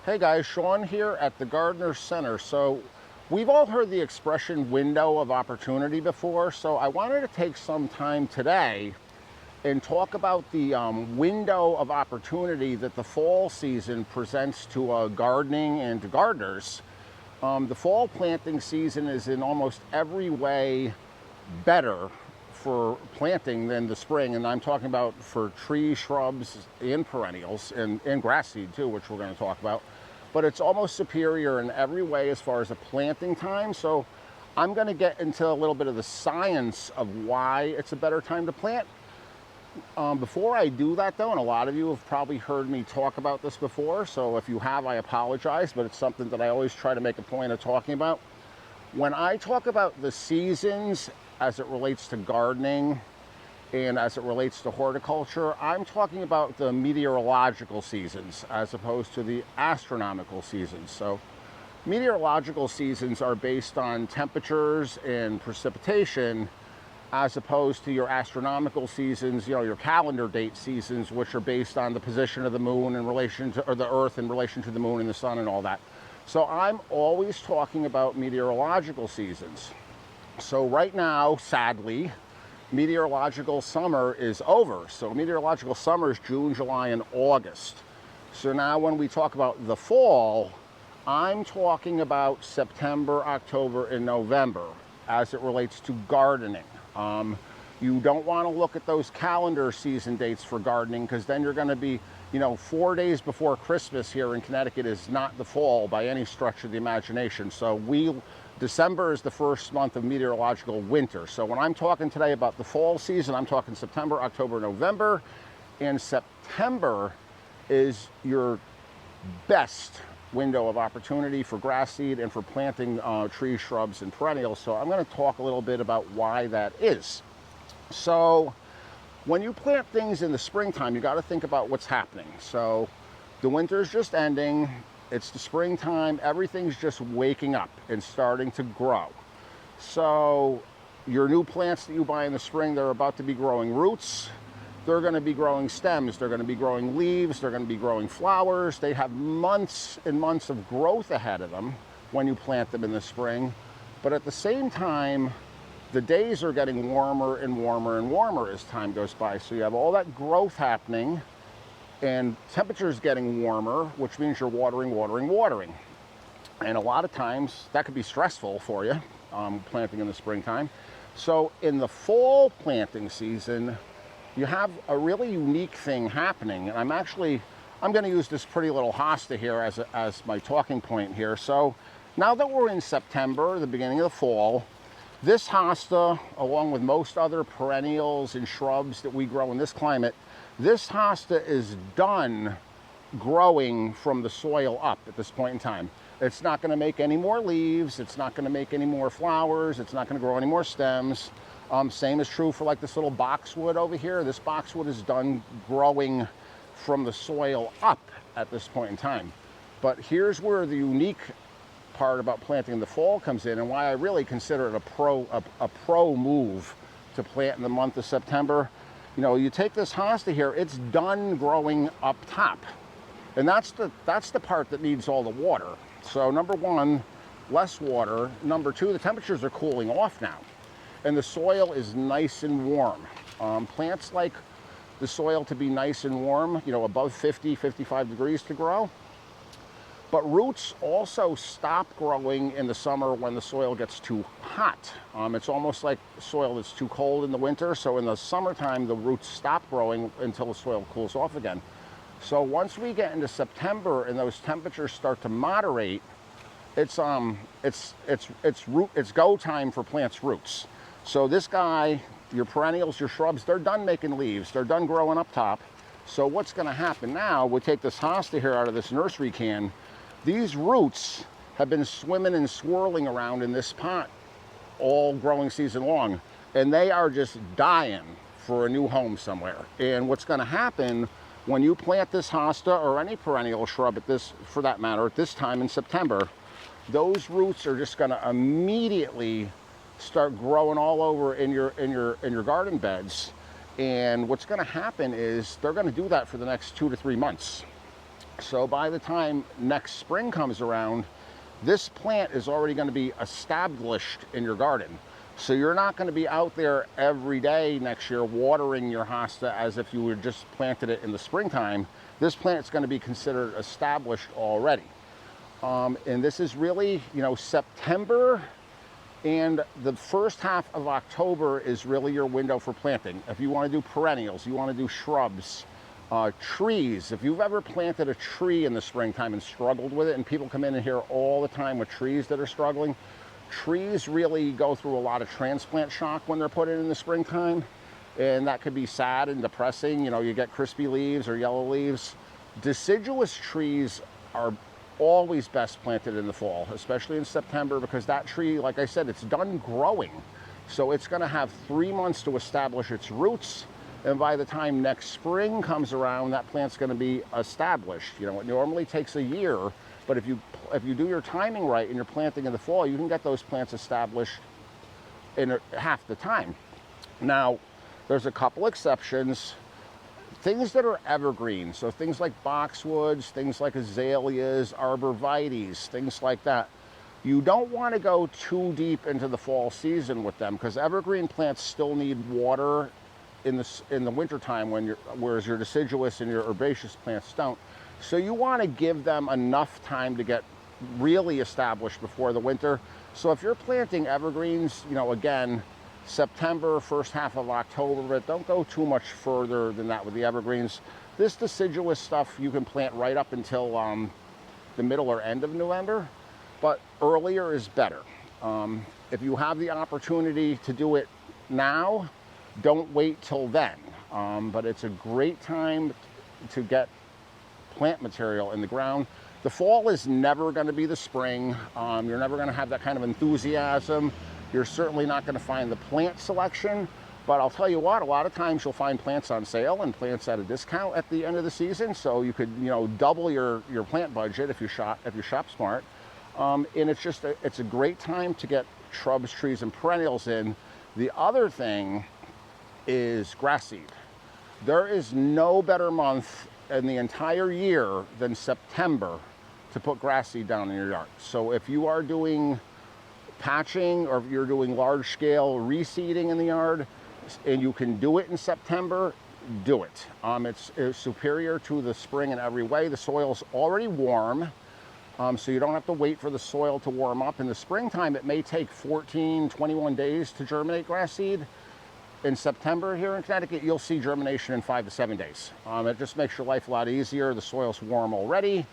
Hey guys, Sean here at the Gardener Center. So we've all heard the expression window of opportunity before, so I wanted to take some time today and talk about the window of opportunity that the fall season presents to gardening and to gardeners. The fall planting season is in almost every way better for planting than the spring, and I'm talking about for trees, shrubs, and perennials, and grass seed too, which we're going to talk about. But it's almost superior in every way as far as the planting time. So I'm going to get into a little bit of the science of why it's a better time to plant. Before I do that though, and a lot of you have probably heard me talk about this before, so if you have, I apologize, but it's something that I always try to make a point of talking about. When I talk about the seasons as it relates to gardening and as it relates to horticulture, I'm talking about the meteorological seasons as opposed to the astronomical seasons. So meteorological seasons are based on temperatures and precipitation, as opposed to your astronomical seasons, your calendar date seasons, which are based on the position of the moon in relation to, or the earth in relation to the moon and the sun and all that. So I'm always talking about meteorological seasons. So right now, sadly, meteorological summer is over. So meteorological summer is June, July, and August. So now when we talk about the fall, I'm talking about September, October, and November as it relates to gardening. You don't want to look at those calendar season dates for gardening, because then you're going to be, 4 days before Christmas here in Connecticut is not the fall by any stretch of the imagination. So December is the first month of meteorological winter. So when I'm talking today about the fall season, I'm talking September, October, November, and September is your best window of opportunity for grass seed and for planting trees, shrubs, and perennials. So I'm going to talk a little bit about why that is. So when you plant things in the springtime, you got to think about what's happening. So the winter's just ending. It's the springtime, everything's just waking up and starting to grow. So your new plants that you buy in the spring, they're about to be growing roots, they're going to be growing stems, they're going to be growing leaves, they're going to be growing flowers. They have months and months of growth ahead of them when you plant them in the spring. But at the same time, the days are getting warmer and warmer and warmer as time goes by. So you have all that growth happening, and temperatures getting warmer, which means you're watering. And a lot of times that could be stressful for you, planting in the springtime. So in the fall planting season, you have a really unique thing happening. And I'm going to use this pretty little hosta here as my talking point here. So now that we're in September, the beginning of the fall, this hosta, along with most other perennials and shrubs that we grow in this climate, this hosta is done growing from the soil up at this point in time. It's not going to make any more leaves. It's not going to make any more flowers. It's not going to grow any more stems. Same is true for like this little boxwood over here. This boxwood is done growing from the soil up at this point in time. But here's where the unique part about planting in the fall comes in, and why I really consider it a pro move to plant in the month of September. You take this hosta here, it's done growing up top. And that's the part that needs all the water. So number one, less water. Number two, the temperatures are cooling off now. And the soil is nice and warm. Plants like the soil to be nice and warm, above 50, 55 degrees to grow. But roots also stop growing in the summer when the soil gets too hot. It's almost like soil that's too cold in the winter. So in the summertime, the roots stop growing until the soil cools off again. So once we get into September and those temperatures start to moderate, it's go time for plants' roots. So this guy, your perennials, your shrubs, they're done making leaves. They're done growing up top. So what's going to happen now? We'll take this hosta here out of this nursery can. These roots have been swimming and swirling around in this pot all growing season long, and they are just dying for a new home somewhere. And what's going to happen when you plant this hosta or any perennial shrub for that matter, at this time in September, those roots are just going to immediately start growing all over in your garden beds. And what's going to happen is they're going to do that for the next 2 to 3 months. So by the time next spring comes around, this plant is already going to be established in your garden. So you're not going to be out there every day next year watering your hosta as if you were just planted it in the springtime. This plant is going to be considered established already. And this is really, you know, September and the first half of October is really your window for planting. If you want to do perennials, you want to do shrubs, trees. If you've ever planted a tree in the springtime and struggled with it, and people come in here all the time with trees that are struggling, trees really go through a lot of transplant shock when they're put in the springtime, and that could be sad and depressing. You know, you get crispy leaves or yellow leaves. Deciduous trees are always best planted in the fall, especially in September, because that tree, like I said, it's done growing. So it's going to have 3 months to establish its roots. And by the time next spring comes around, that plant's going to be established. You know, it normally takes a year, but if you do your timing right and you're planting in the fall, you can get those plants established in half the time. Now, there's a couple exceptions. Things that are evergreen, so things like boxwoods, things like azaleas, arborvitaes, things like that. You don't want to go too deep into the fall season with them, because evergreen plants still need water in the wintertime, whereas your deciduous and your herbaceous plants don't. So you want to give them enough time to get really established before the winter. So if you're planting evergreens, you know, again, September, first half of October, but don't go too much further than that with the evergreens. This deciduous stuff you can plant right up until the middle or end of November, but earlier is better. If you have the opportunity to do it now, don't wait till then. But it's a great time to get plant material in the ground. The fall is never going to be the spring. You're never going to have that kind of enthusiasm. You're certainly not going to find the plant selection, but I'll tell you what, a lot of times you'll find plants on sale and plants at a discount at the end of the season. So you could, you know, double your plant budget if you shop smart. And it's a great time to get shrubs, trees, and perennials in. The other thing is grass seed. There is no better month in the entire year than September to put grass seed down in your yard. So if you are doing patching or if you're doing large scale reseeding in the yard and you can do it in September, do it. It's superior to the spring in every way. The soil's already warm, so you don't have to wait for the soil to warm up. In the springtime, it may take 14, 21 days to germinate grass seed. In September here in Connecticut, you'll see germination in 5 to 7 days. It just makes your life a lot easier. The soil's warm already.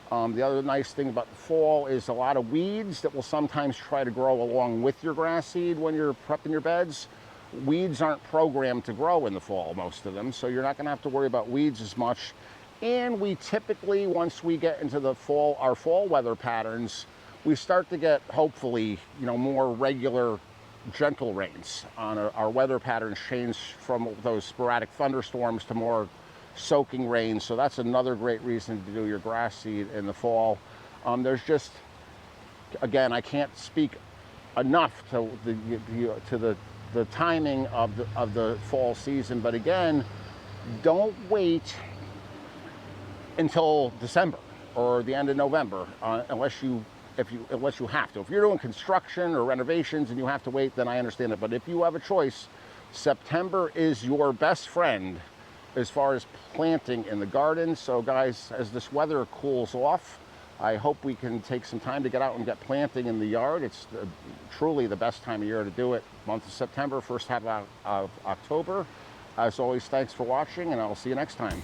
The other nice thing about the fall is a lot of weeds that will sometimes try to grow along with your grass seed when you're prepping your beds. Weeds aren't programmed to grow in the fall, most of them, so you're not going to have to worry about weeds as much. And we typically, once we get into the fall, our fall weather patterns, we start to get, hopefully, you know, more regular, gentle rains. Our weather patterns change from those sporadic thunderstorms to more soaking rain, so that's another great reason to do your grass seed in the fall. There's just, again, I can't speak enough to the timing of the fall season, but again, don't wait until December or the end of November unless you have to. If you're doing construction or renovations and you have to wait, then I understand it. But if you have a choice, September is your best friend as far as planting in the garden. So guys, as this weather cools off, I hope we can take some time to get out and get planting in the yard. It's truly the best time of year to do it. Month of September, first half of October. As always, thanks for watching, and I'll see you next time.